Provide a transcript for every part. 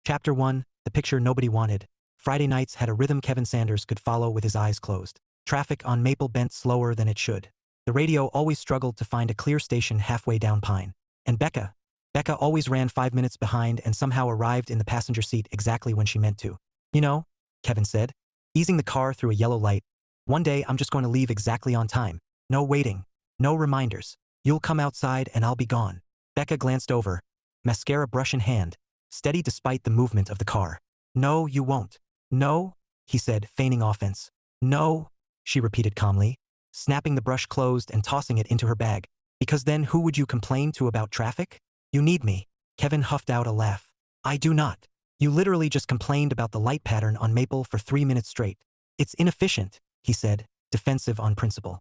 Chapter 1, The Picture Nobody Wanted. Friday nights had a rhythm Kevin Sanders could follow with his eyes closed. Traffic on Maple bent slower than it should. The radio always struggled to find a clear station halfway down Pine. And Becca always ran 5 minutes behind and somehow arrived in the passenger seat exactly when she meant to. You know, Kevin said, easing the car through a yellow light, one day I'm just going to leave exactly on time. No waiting. No reminders. You'll come outside and I'll be gone. Becca glanced over, mascara brush in hand, steady despite the movement of the car. No, you won't. No, he said, feigning offense. No, she repeated calmly, snapping the brush closed and tossing it into her bag. Because then who would you complain to about traffic? You need me. Kevin huffed out a laugh. I do not. You literally just complained about the light pattern on Maple for 3 minutes straight. It's inefficient, he said, defensive on principle.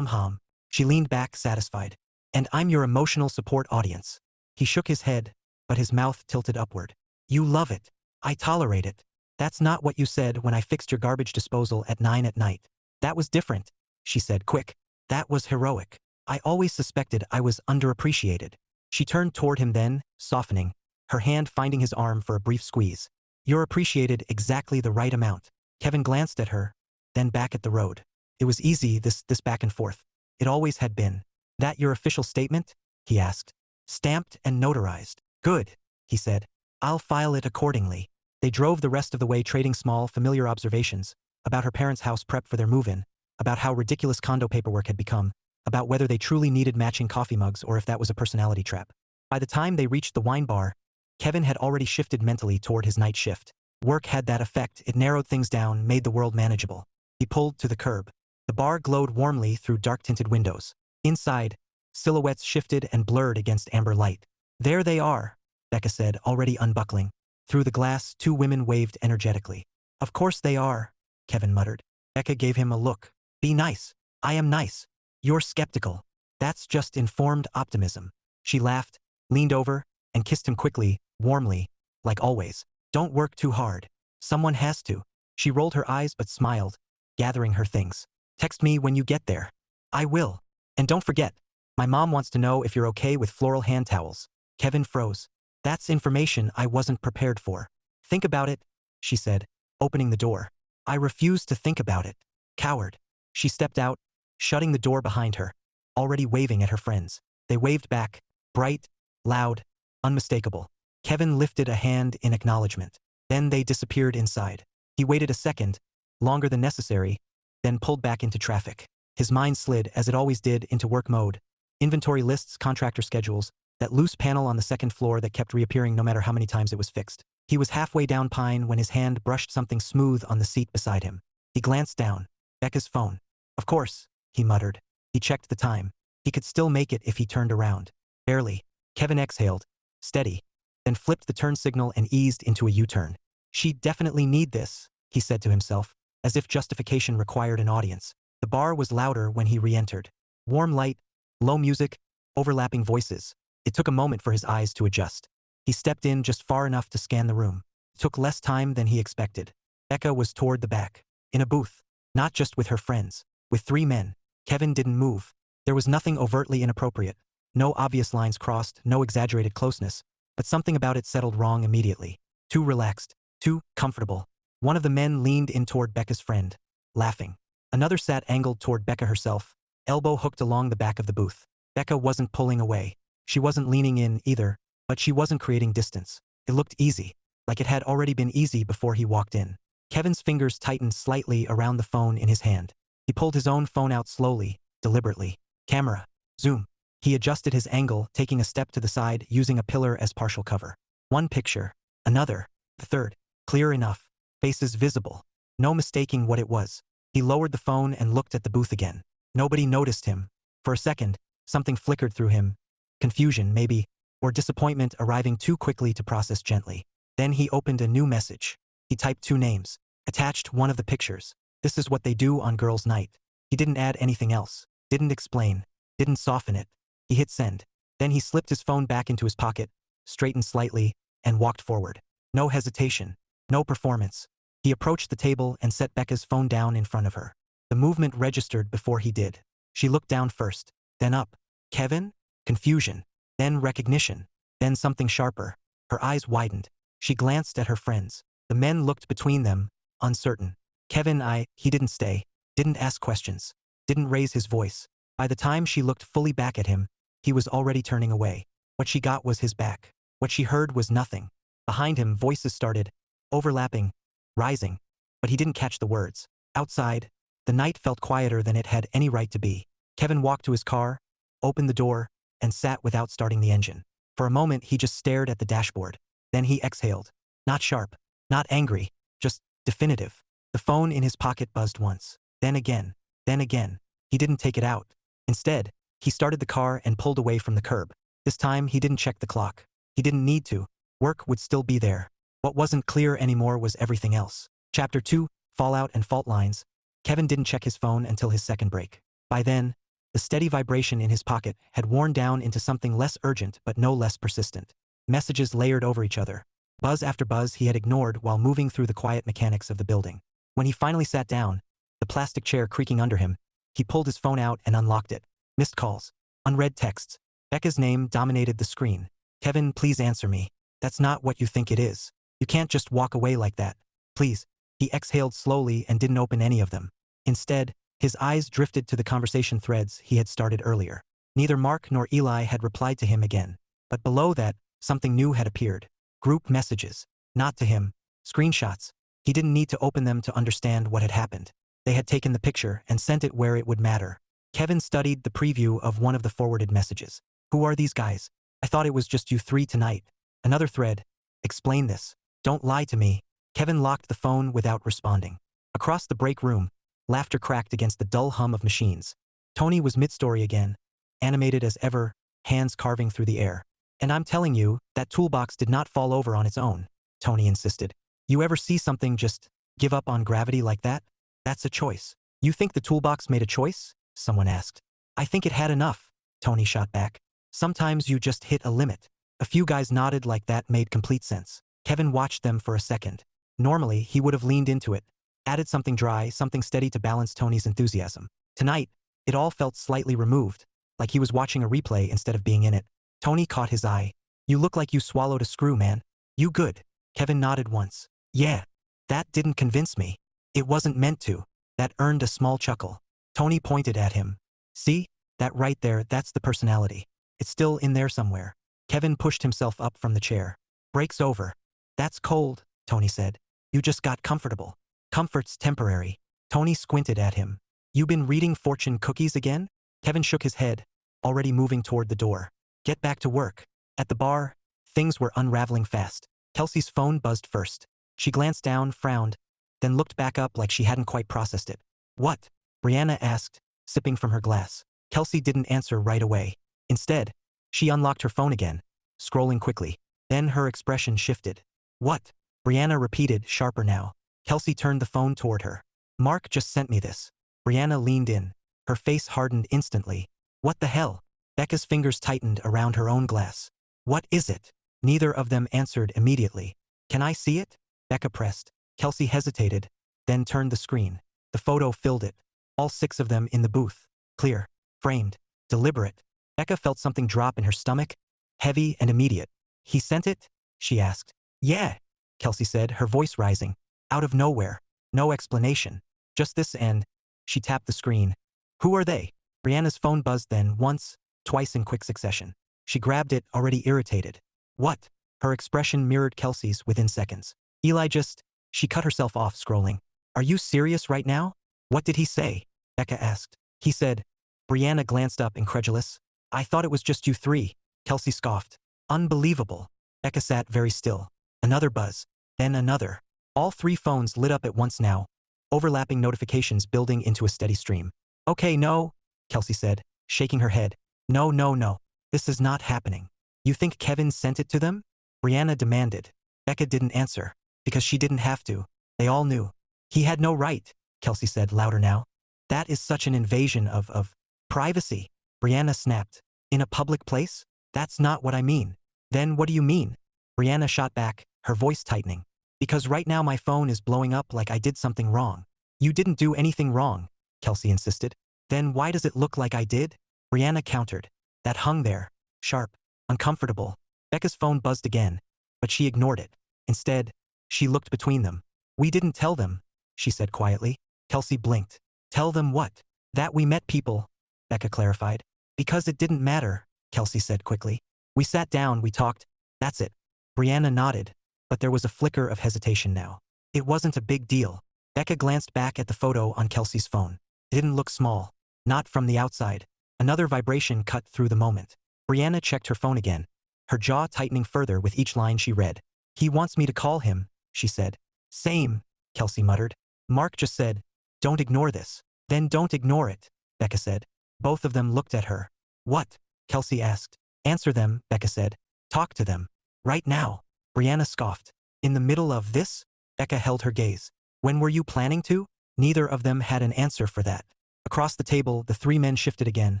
She leaned back, satisfied. And I'm your emotional support audience. He shook his head, but his mouth tilted upward. You love it. I tolerate it. That's not what you said when I fixed your garbage disposal at 9 at night. That was different, she said, quick. That was heroic. I always suspected I was underappreciated. She turned toward him then, softening, her hand finding his arm for a brief squeeze. You're appreciated exactly the right amount. Kevin glanced at her, then back at the road. It was easy, this back and forth. It always had been. That your official statement? He asked. Stamped and notarized. Good, he said. I'll file it accordingly. They drove the rest of the way trading small, familiar observations about her parents' house prep for their move-in, about how ridiculous condo paperwork had become, about whether they truly needed matching coffee mugs or if that was a personality trap. By the time they reached the wine bar, Kevin had already shifted mentally toward his night shift. Work had that effect. It narrowed things down, made the world manageable. He pulled to the curb. The bar glowed warmly through dark-tinted windows. Inside, silhouettes shifted and blurred against amber light. There they are, Becca said, already unbuckling. Through the glass, 2 women waved energetically. Of course they are, Kevin muttered. Becca gave him a look. Be nice. I am nice. You're skeptical. That's just informed optimism. She laughed, leaned over, and kissed him quickly, warmly, like always. Don't work too hard. Someone has to. She rolled her eyes but smiled, gathering her things. Text me when you get there. I will. And don't forget, my mom wants to know if you're okay with floral hand towels. Kevin froze. That's information I wasn't prepared for. Think about it, she said, opening the door. I refuse to think about it. Coward. She stepped out, shutting the door behind her, already waving at her friends. They waved back, bright, loud, unmistakable. Kevin lifted a hand in acknowledgement. Then they disappeared inside. He waited a second, longer than necessary, then pulled back into traffic. His mind slid, as it always did, into work mode. Inventory lists, contractor schedules, that loose panel on the second floor that kept reappearing no matter how many times it was fixed. He was halfway down Pine when his hand brushed something smooth on the seat beside him. He glanced down. Becca's phone. Of course, he muttered. He checked the time. He could still make it if he turned around. Barely. Kevin exhaled. Steady. Then flipped the turn signal and eased into a U-turn. She'd definitely need this, he said to himself, as if justification required an audience. The bar was louder when he re-entered. Warm light, low music, overlapping voices. It took a moment for his eyes to adjust. He stepped in just far enough to scan the room. It took less time than he expected. Becca was toward the back. In a booth. Not just with her friends. With 3 men. Kevin didn't move. There was nothing overtly inappropriate. No obvious lines crossed, no exaggerated closeness. But something about it settled wrong immediately. Too relaxed. Too comfortable. One of the men leaned in toward Becca's friend, laughing. Another sat angled toward Becca herself, elbow hooked along the back of the booth. Becca wasn't pulling away. She wasn't leaning in either, but she wasn't creating distance. It looked easy, like it had already been easy before he walked in. Kevin's fingers tightened slightly around the phone in his hand. He pulled his own phone out slowly, deliberately. Camera. Zoom. He adjusted his angle, taking a step to the side, using a pillar as partial cover. One picture. Another. The third. Clear enough. Faces visible. No mistaking what it was. He lowered the phone and looked at the booth again. Nobody noticed him. For a second, something flickered through him. Confusion, maybe, or disappointment arriving too quickly to process gently. Then he opened a new message. He typed 2 names. Attached one of the pictures. This is what they do on girls' night. He didn't add anything else. Didn't explain. Didn't soften it. He hit send. Then he slipped his phone back into his pocket, straightened slightly, and walked forward. No hesitation. No performance. He approached the table and set Becca's phone down in front of her. The movement registered before he did. She looked down first, then up. Kevin? Confusion. Then recognition. Then something sharper. Her eyes widened. She glanced at her friends. The men looked between them, uncertain. Kevin, he didn't stay, didn't ask questions, didn't raise his voice. By the time she looked fully back at him, he was already turning away. What she got was his back. What she heard was nothing. Behind him, voices started, overlapping, rising. But he didn't catch the words. Outside, the night felt quieter than it had any right to be. Kevin walked to his car, opened the door, and sat without starting the engine. For a moment, he just stared at the dashboard. Then he exhaled. Not sharp, not angry, just definitive. The phone in his pocket buzzed once. Then again. Then again. He didn't take it out. Instead, he started the car and pulled away from the curb. This time, he didn't check the clock. He didn't need to. Work would still be there. What wasn't clear anymore was everything else. Chapter 2, Fallout and Fault Lines. Kevin didn't check his phone until his second break. By then, the steady vibration in his pocket had worn down into something less urgent but no less persistent. Messages layered over each other. Buzz after buzz he had ignored while moving through the quiet mechanics of the building. When he finally sat down, the plastic chair creaking under him, he pulled his phone out and unlocked it. Missed calls. Unread texts. Becca's name dominated the screen. Kevin, please answer me. That's not what you think it is. You can't just walk away like that. Please. He exhaled slowly and didn't open any of them. Instead, his eyes drifted to the conversation threads he had started earlier. Neither Mark nor Eli had replied to him again. But below that, something new had appeared. Group messages. Not to him. Screenshots. He didn't need to open them to understand what had happened. They had taken the picture and sent it where it would matter. Kevin studied the preview of one of the forwarded messages. Who are these guys? I thought it was just you three tonight. Another thread. Explain this. Don't lie to me. Kevin locked the phone without responding. Across the break room, laughter cracked against the dull hum of machines. Tony was mid-story again, animated as ever, hands carving through the air. And I'm telling you, that toolbox did not fall over on its own, Tony insisted. You ever see something just give up on gravity like that? That's a choice. You think the toolbox made a choice? Someone asked. I think it had enough, Tony shot back. Sometimes you just hit a limit. A few guys nodded like that made complete sense. Kevin watched them for a second. Normally, he would have leaned into it, added something dry, something steady to balance Tony's enthusiasm. Tonight, it all felt slightly removed, like he was watching a replay instead of being in it. Tony caught his eye. You look like you swallowed a screw, man. You good? Kevin nodded once. Yeah. That didn't convince me. It wasn't meant to. That earned a small chuckle. Tony pointed at him. See? That right there, that's the personality. It's still in there somewhere. Kevin pushed himself up from the chair. Break's over. That's cold, Tony said. You just got comfortable. Comfort's temporary. Tony squinted at him. You been reading fortune cookies again? Kevin shook his head, already moving toward the door. Get back to work. At the bar, things were unraveling fast. Kelsey's phone buzzed first. She glanced down, frowned, then looked back up like she hadn't quite processed it. What? Brianna asked, sipping from her glass. Kelsey didn't answer right away. Instead, she unlocked her phone again, scrolling quickly. Then her expression shifted. What? Brianna repeated, sharper now. Kelsey turned the phone toward her. Mark just sent me this. Brianna leaned in. Her face hardened instantly. What the hell? Becca's fingers tightened around her own glass. What is it? Neither of them answered immediately. Can I see it? Becca pressed. Kelsey hesitated, then turned the screen. The photo filled it. All 6 of them in the booth. Clear. Framed. Deliberate. Becca felt something drop in her stomach. Heavy and immediate. He sent it? She asked. Yeah, Kelsey said, her voice rising. Out of nowhere. No explanation. Just this and... She tapped the screen. Who are they? Brianna's phone buzzed then, once, twice in quick succession. She grabbed it, already irritated. What? Her expression mirrored Kelsey's within seconds. Eli just... She cut herself off, scrolling. Are you serious right now? What did he say? Becca asked. He said. Brianna glanced up, incredulous. I thought it was just you 3. Kelsey scoffed. Unbelievable. Becca sat very still. Another buzz. Then another. All 3 phones lit up at once now, overlapping notifications building into a steady stream. Okay, no, Kelsey said, shaking her head. No, no, no. This is not happening. You think Kevin sent it to them? Brianna demanded. Becca didn't answer, because she didn't have to. They all knew. He had no right, Kelsey said, louder now. That is such an invasion of privacy. Brianna snapped. In a public place? That's not what I mean. Then what do you mean? Brianna shot back, her voice tightening. Because right now my phone is blowing up like I did something wrong. You didn't do anything wrong, Kelsey insisted. Then why does it look like I did? Brianna countered. That hung there, sharp, uncomfortable. Becca's phone buzzed again, but she ignored it. Instead, she looked between them. We didn't tell them, she said quietly. Kelsey blinked. Tell them what? That we met people, Becca clarified. Because it didn't matter, Kelsey said quickly. We sat down, we talked. That's it. Brianna nodded, but there was a flicker of hesitation now. It wasn't a big deal. Becca glanced back at the photo on Kelsey's phone. It didn't look small. Not from the outside. Another vibration cut through the moment. Brianna checked her phone again, her jaw tightening further with each line she read. He wants me to call him, she said. Same, Kelsey muttered. Mark just said, don't ignore this. Then don't ignore it, Becca said. Both of them looked at her. What? Kelsey asked. Answer them, Becca said. Talk to them. Right now. Brianna scoffed. In the middle of this? Becca held her gaze. When were you planning to? Neither of them had an answer for that. Across the table, the three men shifted again,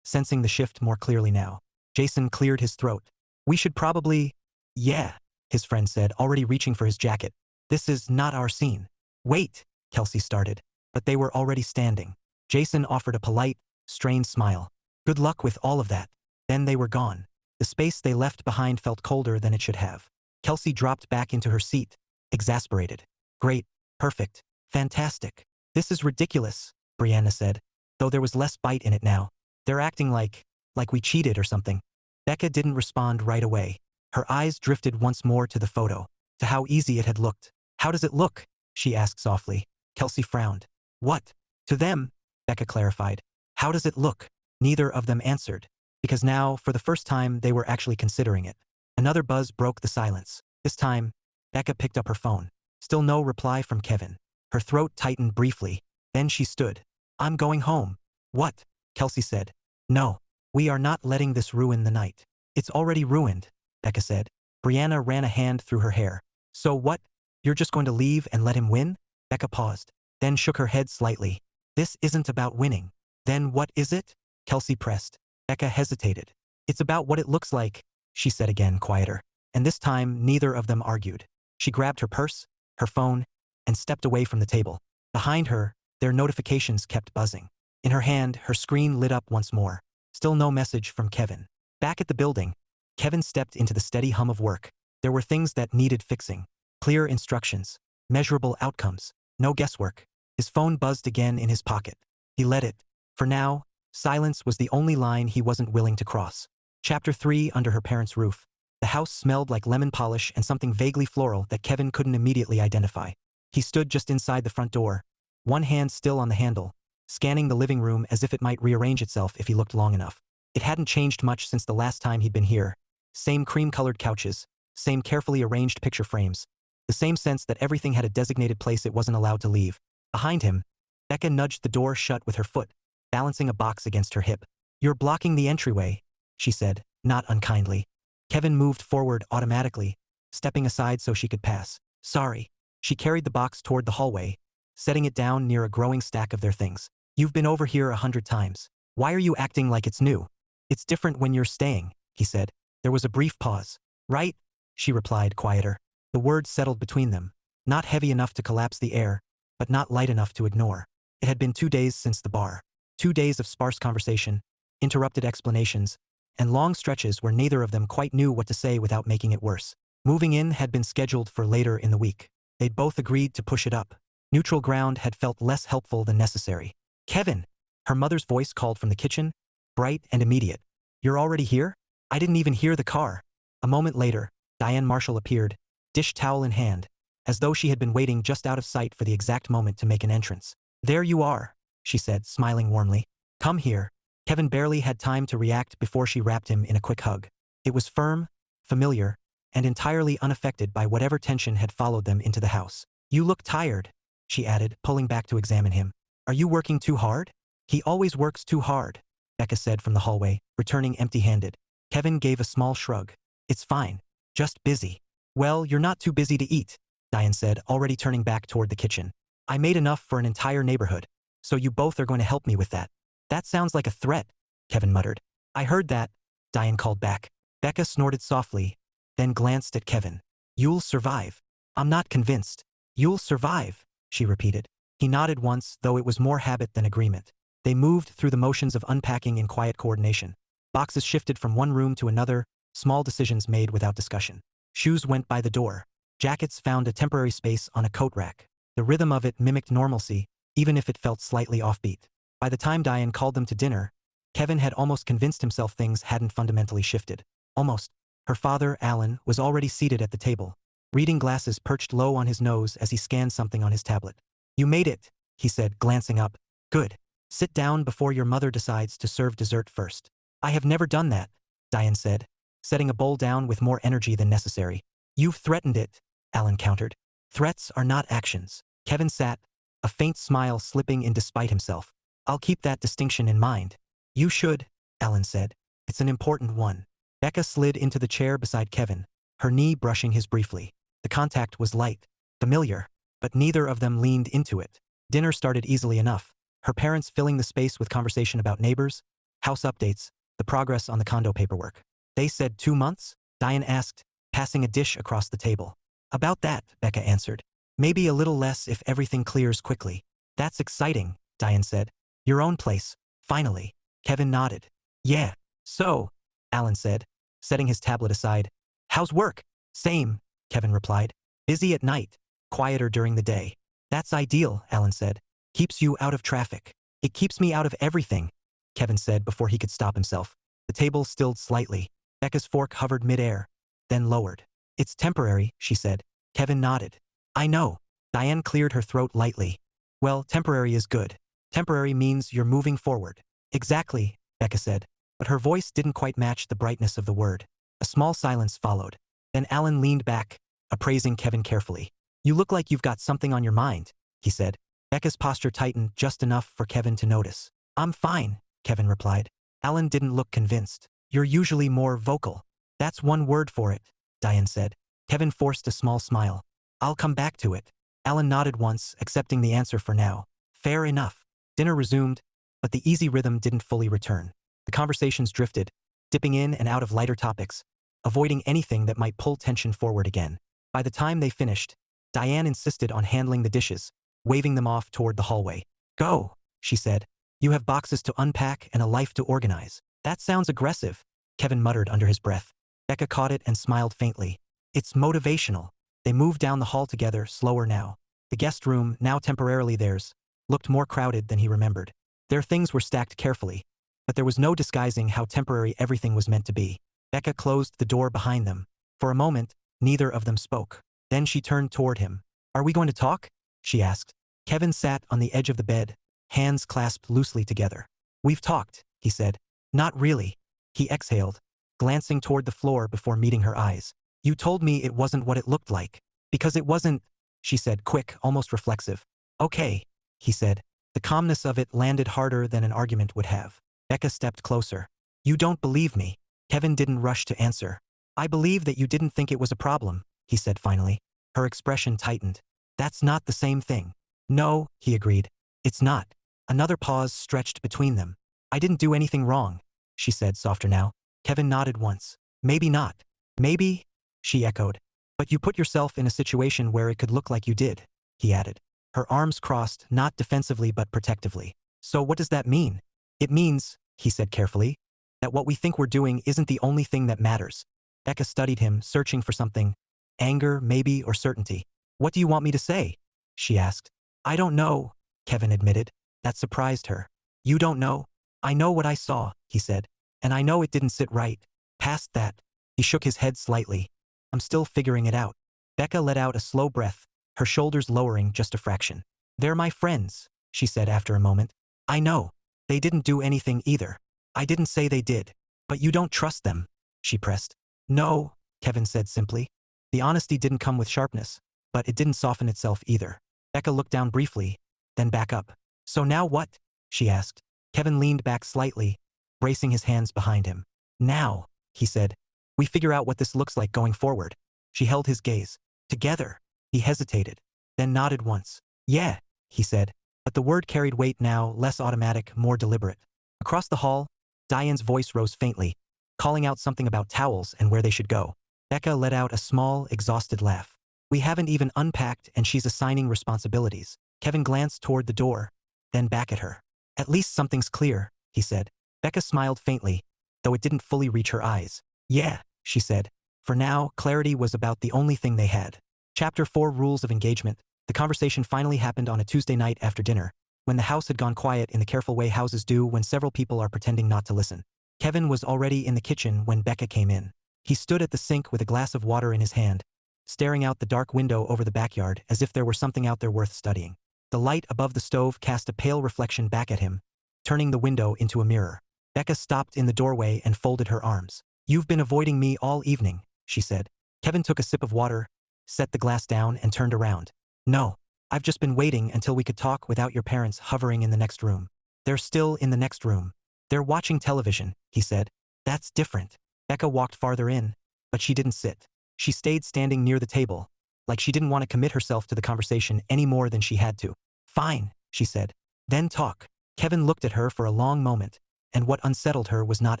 sensing the shift more clearly now. Jason cleared his throat. We should probably… Yeah, his friend said, already reaching for his jacket. This is not our scene. Wait, Kelsey started, but they were already standing. Jason offered a polite, strained smile. Good luck with all of that. Then they were gone. The space they left behind felt colder than it should have. Kelsey dropped back into her seat, exasperated. Great, perfect, fantastic. This is ridiculous, Brianna said, though there was less bite in it now. They're acting like we cheated or something. Becca didn't respond right away. Her eyes drifted once more to the photo, to how easy it had looked. How does it look? She asked softly. Kelsey frowned. What? To them, Becca clarified. How does it look? Neither of them answered, because now, for the first time, they were actually considering it. Another buzz broke the silence. This time, Becca picked up her phone. Still no reply from Kevin. Her throat tightened briefly. Then she stood. I'm going home. What? Kelsey said. No. We are not letting this ruin the night. It's already ruined, Becca said. Brianna ran a hand through her hair. So what? You're just going to leave and let him win? Becca paused, then shook her head slightly. This isn't about winning. Then what is it? Kelsey pressed. Becca hesitated. It's about what it looks like, she said again, quieter. And this time, neither of them argued. She grabbed her purse, her phone, and stepped away from the table. Behind her, their notifications kept buzzing. In her hand, her screen lit up once more. Still no message from Kevin. Back at the building, Kevin stepped into the steady hum of work. There were things that needed fixing. Clear instructions. Measurable outcomes. No guesswork. His phone buzzed again in his pocket. He let it. For now, silence was the only line he wasn't willing to cross. Chapter 3. Under her parents' roof. The house smelled like lemon polish and something vaguely floral that Kevin couldn't immediately identify. He stood just inside the front door, one hand still on the handle, scanning the living room as if it might rearrange itself if he looked long enough. It hadn't changed much since the last time he'd been here. Same cream-colored couches, same carefully arranged picture frames, the same sense that everything had a designated place it wasn't allowed to leave. Behind him, Becca nudged the door shut with her foot, balancing a box against her hip. You're blocking the entryway, she said, not unkindly. Kevin moved forward automatically, stepping aside so she could pass. Sorry. She carried the box toward the hallway, setting it down near a growing stack of their things. You've been over here 100 times. Why are you acting like it's new? It's different when you're staying, he said. There was a brief pause. Right? She replied, quieter. The words settled between them, not heavy enough to collapse the air, but not light enough to ignore. It had been 2 days since the bar. 2 days of sparse conversation, interrupted explanations, and long stretches where neither of them quite knew what to say without making it worse. Moving in had been scheduled for later in the week. They'd both agreed to push it up. Neutral ground had felt less helpful than necessary. Kevin! Her mother's voice called from the kitchen, bright and immediate. You're already here? I didn't even hear the car. A moment later, Becca Marshall appeared, dish towel in hand, as though she had been waiting just out of sight for the exact moment to make an entrance. There you are, she said, smiling warmly. Come here. Kevin barely had time to react before she wrapped him in a quick hug. It was firm, familiar, and entirely unaffected by whatever tension had followed them into the house. You look tired, she added, pulling back to examine him. Are you working too hard? He always works too hard, Becca said from the hallway, returning empty-handed. Kevin gave a small shrug. It's fine. Just busy. Well, you're not too busy to eat, Diane said, already turning back toward the kitchen. I made enough for an entire neighborhood, so you both are going to help me with that. That sounds like a threat, Kevin muttered. I heard that, Diane called back. Becca snorted softly, then glanced at Kevin. You'll survive. I'm not convinced. You'll survive, she repeated. He nodded once, though it was more habit than agreement. They moved through the motions of unpacking in quiet coordination. Boxes shifted from one room to another, small decisions made without discussion. Shoes went by the door. Jackets found a temporary space on a coat rack. The rhythm of it mimicked normalcy, even if it felt slightly offbeat. By the time Diane called them to dinner, Kevin had almost convinced himself things hadn't fundamentally shifted. Almost. Her father, Alan, was already seated at the table, reading glasses perched low on his nose as he scanned something on his tablet. "You made it," he said, glancing up. "Good. Sit down before your mother decides to serve dessert first." "I have never done that," Diane said, setting a bowl down with more energy than necessary. "You've threatened it," Alan countered. "Threats are not actions." Kevin sat, a faint smile slipping in despite himself. "I'll keep that distinction in mind." "You should," Alan said. "It's an important one." Becca slid into the chair beside Kevin, her knee brushing his briefly. The contact was light, familiar, but neither of them leaned into it. Dinner started easily enough, her parents filling the space with conversation about neighbors, house updates, the progress on the condo paperwork. "They said 2 months?" Diane asked, passing a dish across the table. "About that," Becca answered. "Maybe a little less if everything clears quickly." "That's exciting," Diane said. "Your own place, finally." Kevin nodded. "Yeah. So," Alan said, setting his tablet aside. "How's work?" "Same," Kevin replied. "Busy at night, quieter during the day." "That's ideal," Alan said. "Keeps you out of traffic." "It keeps me out of everything," Kevin said before he could stop himself. The table stilled slightly. Becca's fork hovered midair, then lowered. "It's temporary," she said. Kevin nodded. "I know." Diane cleared her throat lightly. "Well, temporary is good. Temporary means you're moving forward." "Exactly," Becca said, but her voice didn't quite match the brightness of the word. A small silence followed. Then Alan leaned back, appraising Kevin carefully. "You look like you've got something on your mind," he said. Becca's posture tightened just enough for Kevin to notice. "I'm fine," Kevin replied. Alan didn't look convinced. "You're usually more vocal." "That's one word for it," Diane said. Kevin forced a small smile. "I'll come back to it." Alan nodded once, accepting the answer for now. "Fair enough." Dinner resumed, but the easy rhythm didn't fully return. The conversations drifted, dipping in and out of lighter topics, avoiding anything that might pull tension forward again. By the time they finished, Diane insisted on handling the dishes, waving them off toward the hallway. "Go," she said. "You have boxes to unpack and a life to organize." "That sounds aggressive," Kevin muttered under his breath. Becca caught it and smiled faintly. "It's motivational." They moved down the hall together, slower now. The guest room, now temporarily theirs, looked more crowded than he remembered. Their things were stacked carefully, but there was no disguising how temporary everything was meant to be. Becca closed the door behind them. For a moment, neither of them spoke. Then she turned toward him. "Are we going to talk?" she asked. Kevin sat on the edge of the bed, hands clasped loosely together. "We've talked," he said. "Not really." He exhaled, glancing toward the floor before meeting her eyes. "You told me it wasn't what it looked like." "Because it wasn't," she said, quick, almost reflexive. "Okay," he said. The calmness of it landed harder than an argument would have. Becca stepped closer. "You don't believe me." Kevin didn't rush to answer. "I believe that you didn't think it was a problem," he said finally. Her expression tightened. "That's not the same thing." "No," he agreed. "It's not." Another pause stretched between them. "I didn't do anything wrong," she said, softer now. Kevin nodded once. "Maybe not." "Maybe," she echoed. "But you put yourself in a situation where it could look like you did," he added. Her arms crossed, not defensively but protectively. "So what does that mean?" "It means," he said carefully, "that what we think we're doing isn't the only thing that matters." Becca studied him, searching for something. Anger, maybe, or certainty. "What do you want me to say?" she asked. "I don't know," Kevin admitted. That surprised her. "You don't know?" "I know what I saw," he said. "And I know it didn't sit right. Past that." He shook his head slightly. "I'm still figuring it out." Becca let out a slow breath, her shoulders lowering just a fraction. "They're my friends," she said after a moment. "I know. They didn't do anything either." "I didn't say they did." "But you don't trust them," she pressed. "No," Kevin said simply. The honesty didn't come with sharpness, but it didn't soften itself either. Becca looked down briefly, then back up. "So now what?" she asked. Kevin leaned back slightly, bracing his hands behind him. "Now," he said, "we figure out what this looks like going forward." She held his gaze. "Together." He hesitated, then nodded once. "Yeah," he said, but the word carried weight now, less automatic, more deliberate. Across the hall, Diane's voice rose faintly, calling out something about towels and where they should go. Becca let out a small, exhausted laugh. "We haven't even unpacked and she's assigning responsibilities." Kevin glanced toward the door, then back at her. "At least something's clear," he said. Becca smiled faintly, though it didn't fully reach her eyes. "Yeah," she said. For now, clarity was about the only thing they had. Chapter 4 Rules of Engagement. The conversation finally happened on a Tuesday night after dinner, when the house had gone quiet in the careful way houses do when several people are pretending not to listen. Kevin was already in the kitchen when Becca came in. He stood at the sink with a glass of water in his hand, staring out the dark window over the backyard as if there were something out there worth studying. The light above the stove cast a pale reflection back at him, turning the window into a mirror. Becca stopped in the doorway and folded her arms. "You've been avoiding me all evening," she said. Kevin took a sip of water, set the glass down and turned around. "No. I've just been waiting until we could talk without your parents hovering in the next room." "They're still in the next room. They're watching television," he said. "That's different." Becca walked farther in, but she didn't sit. She stayed standing near the table, like she didn't want to commit herself to the conversation any more than she had to. "Fine," she said. "Then talk." Kevin looked at her for a long moment, and what unsettled her was not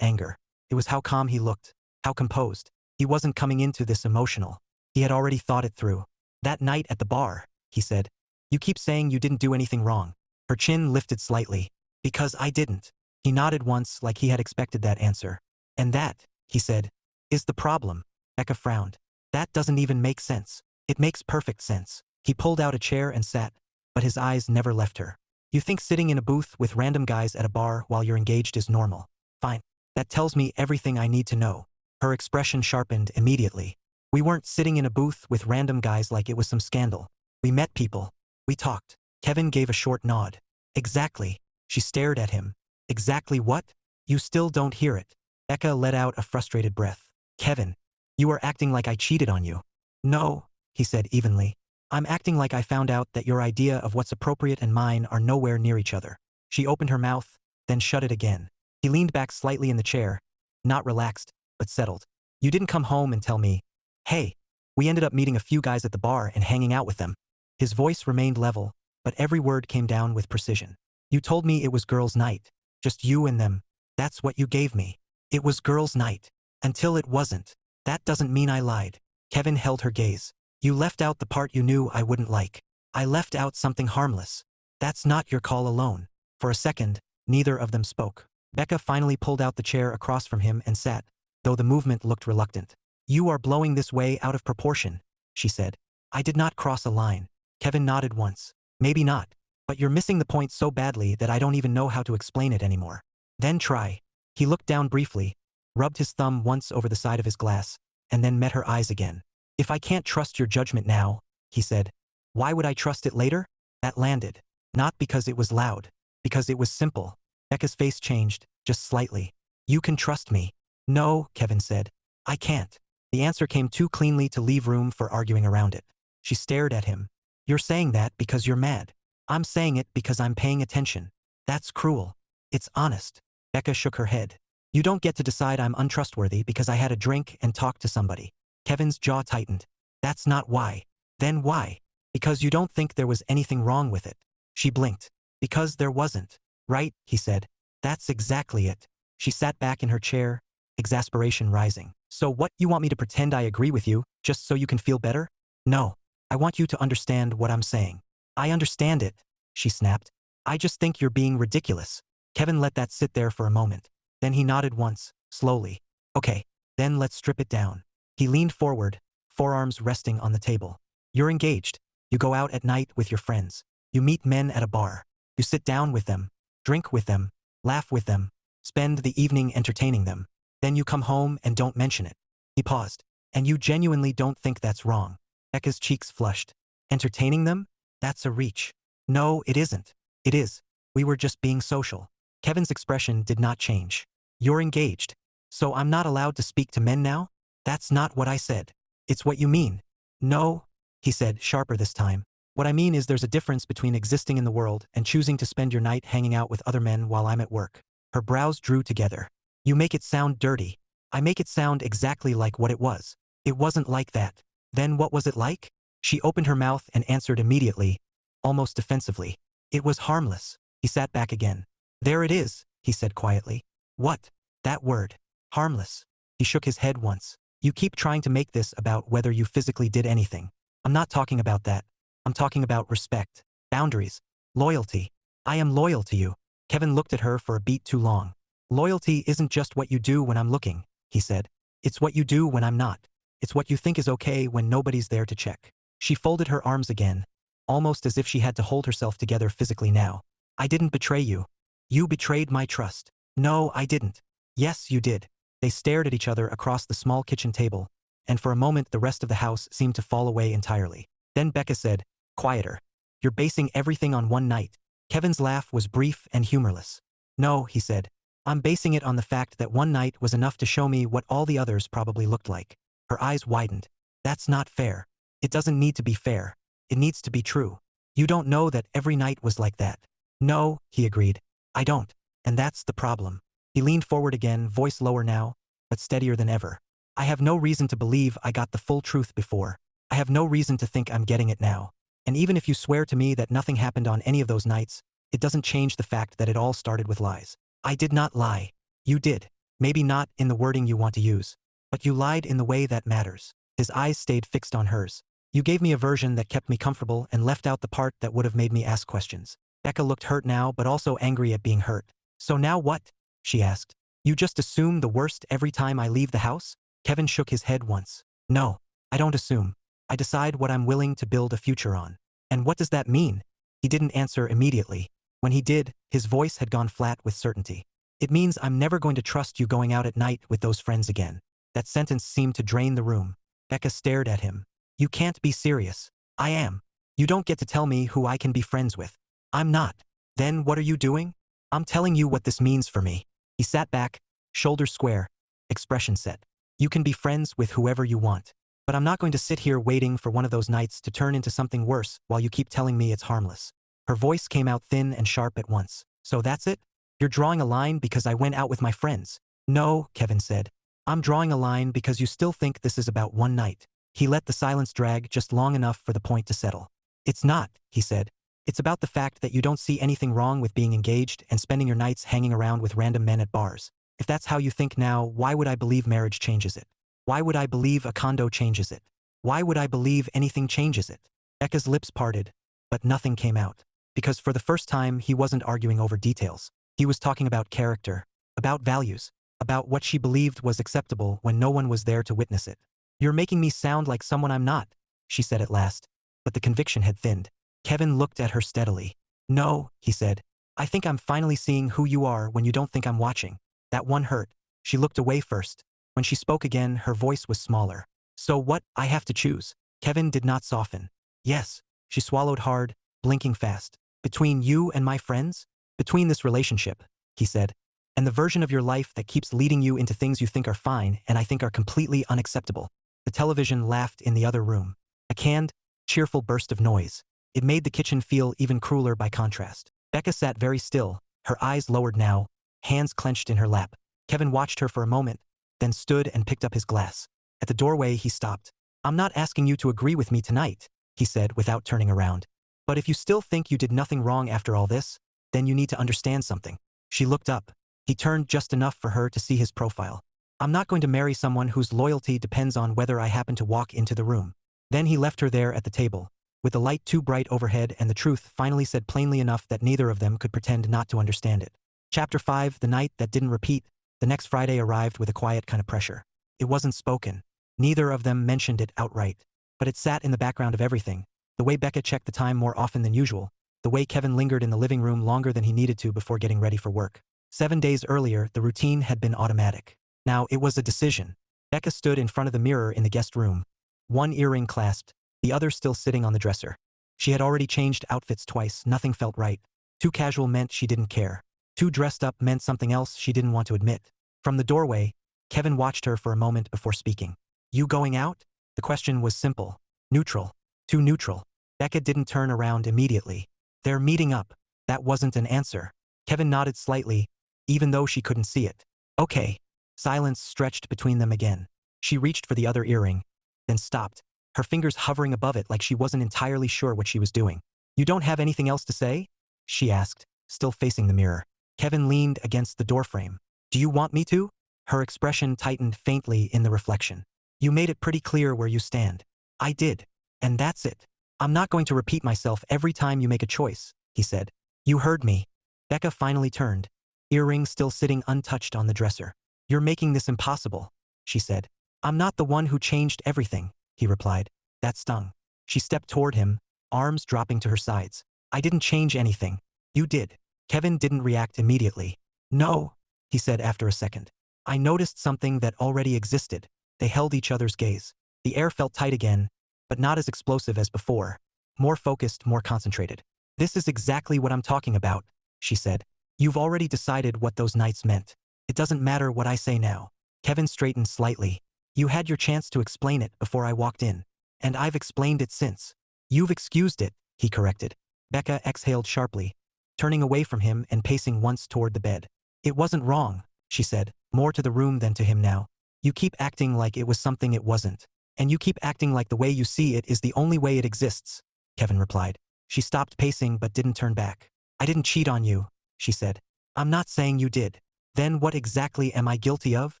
anger. It was how calm he looked, how composed. He wasn't coming into this emotional. He had already thought it through. "That night at the bar," he said. "You keep saying you didn't do anything wrong." Her chin lifted slightly. "Because I didn't." He nodded once like he had expected that answer. "And that," he said, "is the problem." Becca frowned. "That doesn't even make sense." "It makes perfect sense." He pulled out a chair and sat, but his eyes never left her. "You think sitting in a booth with random guys at a bar while you're engaged is normal? Fine. That tells me everything I need to know." Her expression sharpened immediately. "We weren't sitting in a booth with random guys like it was some scandal. We met people. We talked." Kevin gave a short nod. "Exactly." She stared at him. "Exactly what?" "You still don't hear it." Becca let out a frustrated breath. "Kevin, you are acting like I cheated on you." "No," he said evenly. "I'm acting like I found out that your idea of what's appropriate and mine are nowhere near each other." She opened her mouth, then shut it again. He leaned back slightly in the chair, not relaxed, but settled. "You didn't come home and tell me, 'Hey, we ended up meeting a few guys at the bar and hanging out with them.'" His voice remained level, but every word came down with precision. "You told me it was girls' night. Just you and them. That's what you gave me. It was girls' night. Until it wasn't. That doesn't mean I lied." Kevin held her gaze. "You left out the part you knew I wouldn't like. I left out something harmless. That's not your call alone." For a second, neither of them spoke. Becca finally pulled out the chair across from him and sat, though the movement looked reluctant. "You are blowing this way out of proportion," she said. "I did not cross a line." Kevin nodded once. "Maybe not, but you're missing the point so badly that I don't even know how to explain it anymore." "Then try." He looked down briefly, rubbed his thumb once over the side of his glass, and then met her eyes again. "If I can't trust your judgment now," he said, "why would I trust it later?" That landed. Not because it was loud, because it was simple. Becca's face changed, just slightly. "You can trust me." "No," Kevin said. "I can't." The answer came too cleanly to leave room for arguing around it. She stared at him. "You're saying that because you're mad. I'm saying it because I'm paying attention. That's cruel." "It's honest." Becca shook her head. "You don't get to decide I'm untrustworthy because I had a drink and talked to somebody." Kevin's jaw tightened. "That's not why." "Then why?" "Because you don't think there was anything wrong with it." She blinked. "Because there wasn't." "Right," he said. "That's exactly it." She sat back in her chair, exasperation rising. "So what, you want me to pretend I agree with you, just so you can feel better?" "No. I want you to understand what I'm saying." "I understand it," she snapped. "I just think you're being ridiculous." Kevin let that sit there for a moment. Then he nodded once, slowly. "Okay, then let's strip it down." He leaned forward, forearms resting on the table. "You're engaged. You go out at night with your friends. You meet men at a bar. You sit down with them, drink with them, laugh with them, spend the evening entertaining them. Then you come home and don't mention it." He paused. "And you genuinely don't think that's wrong?" Becca's cheeks flushed. "Entertaining them? That's a reach." "No, it isn't." "It is. We were just being social." Kevin's expression did not change. "You're engaged. So I'm not allowed to speak to men now?" "That's not what I said." "It's what you mean." "No," he said, sharper this time. "What I mean is there's a difference between existing in the world and choosing to spend your night hanging out with other men while I'm at work." Her brows drew together. "You make it sound dirty." "I make it sound exactly like what it was." "It wasn't like that." "Then what was it like?" She opened her mouth and answered immediately, almost defensively. "It was harmless." He sat back again. "There it is," he said quietly. "What?" "That word. Harmless." He shook his head once. "You keep trying to make this about whether you physically did anything. I'm not talking about that. I'm talking about respect, boundaries, loyalty. I am loyal to you." Kevin looked at her for a beat too long. "Loyalty isn't just what you do when I'm looking," he said. "It's what you do when I'm not. It's what you think is okay when nobody's there to check." She folded her arms again, almost as if she had to hold herself together physically now. I didn't betray you. You betrayed my trust. No, I didn't. Yes, you did. They stared at each other across the small kitchen table, and for a moment the rest of the house seemed to fall away entirely. Then Becca said, quieter. You're basing everything on one night. Kevin's laugh was brief and humorless. No, he said. I'm basing it on the fact that one night was enough to show me what all the others probably looked like. Her eyes widened. That's not fair. It doesn't need to be fair. It needs to be true. You don't know that every night was like that. No, he agreed. I don't. And that's the problem. He leaned forward again, voice lower now, but steadier than ever. I have no reason to believe I got the full truth before. I have no reason to think I'm getting it now. And even if you swear to me that nothing happened on any of those nights, it doesn't change the fact that it all started with lies. I did not lie. You did. Maybe not in the wording you want to use. But you lied in the way that matters. His eyes stayed fixed on hers. You gave me a version that kept me comfortable and left out the part that would have made me ask questions. Becca looked hurt now, but also angry at being hurt. So now what? She asked. You just assume the worst every time I leave the house? Kevin shook his head once. No, I don't assume. I decide what I'm willing to build a future on. And what does that mean? He didn't answer immediately. When he did, his voice had gone flat with certainty. It means I'm never going to trust you going out at night with those friends again. That sentence seemed to drain the room. Becca stared at him. You can't be serious. I am. You don't get to tell me who I can be friends with. I'm not. Then what are you doing? I'm telling you what this means for me. He sat back, shoulders square, expression set. You can be friends with whoever you want. But I'm not going to sit here waiting for one of those nights to turn into something worse while you keep telling me it's harmless. Her voice came out thin and sharp at once. So that's it? You're drawing a line because I went out with my friends. No, Kevin said. I'm drawing a line because you still think this is about one night. He let the silence drag just long enough for the point to settle. It's not, he said. It's about the fact that you don't see anything wrong with being engaged and spending your nights hanging around with random men at bars. If that's how you think now, why would I believe marriage changes it? Why would I believe a condo changes it? Why would I believe anything changes it? Becca's lips parted, but nothing came out. Because for the first time, he wasn't arguing over details. He was talking about character, about values, about what she believed was acceptable when no one was there to witness it. You're making me sound like someone I'm not, she said at last, but the conviction had thinned. Kevin looked at her steadily. No, he said. I think I'm finally seeing who you are when you don't think I'm watching. That one hurt. She looked away first. When she spoke again, her voice was smaller. So what? I have to choose. Kevin did not soften. Yes. She swallowed hard, blinking fast. Between you and my friends? Between this relationship, he said, and the version of your life that keeps leading you into things you think are fine and I think are completely unacceptable. The television laughed in the other room. A canned, cheerful burst of noise. It made the kitchen feel even crueler by contrast. Becca sat very still, her eyes lowered now, hands clenched in her lap. Kevin watched her for a moment, then stood and picked up his glass. At the doorway, he stopped. I'm not asking you to agree with me tonight, he said without turning around. But if you still think you did nothing wrong after all this, then you need to understand something. She looked up. He turned just enough for her to see his profile. I'm not going to marry someone whose loyalty depends on whether I happen to walk into the room. Then he left her there at the table, with the light too bright overhead and the truth finally said plainly enough that neither of them could pretend not to understand it. Chapter 5, The Night That Didn't Repeat. The next Friday arrived with a quiet kind of pressure. It wasn't spoken. Neither of them mentioned it outright. But it sat in the background of everything. The way Becca checked the time more often than usual. The way Kevin lingered in the living room longer than he needed to before getting ready for work. 7 days earlier, the routine had been automatic. Now it was a decision. Becca stood in front of the mirror in the guest room. One earring clasped, the other still sitting on the dresser. She had already changed outfits twice, nothing felt right. Too casual meant she didn't care. Too dressed up meant something else she didn't want to admit. From the doorway, Kevin watched her for a moment before speaking. You going out? The question was simple. Neutral. Too neutral. Becca didn't turn around immediately. They're meeting up. That wasn't an answer. Kevin nodded slightly, even though she couldn't see it. Okay. Silence stretched between them again. She reached for the other earring, then stopped, her fingers hovering above it like she wasn't entirely sure what she was doing. You don't have anything else to say? She asked, still facing the mirror. Kevin leaned against the doorframe. Do you want me to? Her expression tightened faintly in the reflection. You made it pretty clear where you stand. I did. And that's it. I'm not going to repeat myself every time you make a choice, he said. You heard me. Becca finally turned, earring still sitting untouched on the dresser. You're making this impossible, she said. I'm not the one who changed everything, he replied. That stung. She stepped toward him, arms dropping to her sides. I didn't change anything. You did. Kevin didn't react immediately. No, he said after a second. I noticed something that already existed. They held each other's gaze. The air felt tight again, but not as explosive as before. More focused, more concentrated. This is exactly what I'm talking about, she said. You've already decided what those nights meant. It doesn't matter what I say now. Kevin straightened slightly. You had your chance to explain it before I walked in. And I've explained it since. You've excused it, he corrected. Becca exhaled sharply, turning away from him and pacing once toward the bed. It wasn't wrong, she said, more to the room than to him now. You keep acting like it was something it wasn't. And you keep acting like the way you see it is the only way it exists, Kevin replied. She stopped pacing but didn't turn back. I didn't cheat on you, she said. I'm not saying you did. Then what exactly am I guilty of?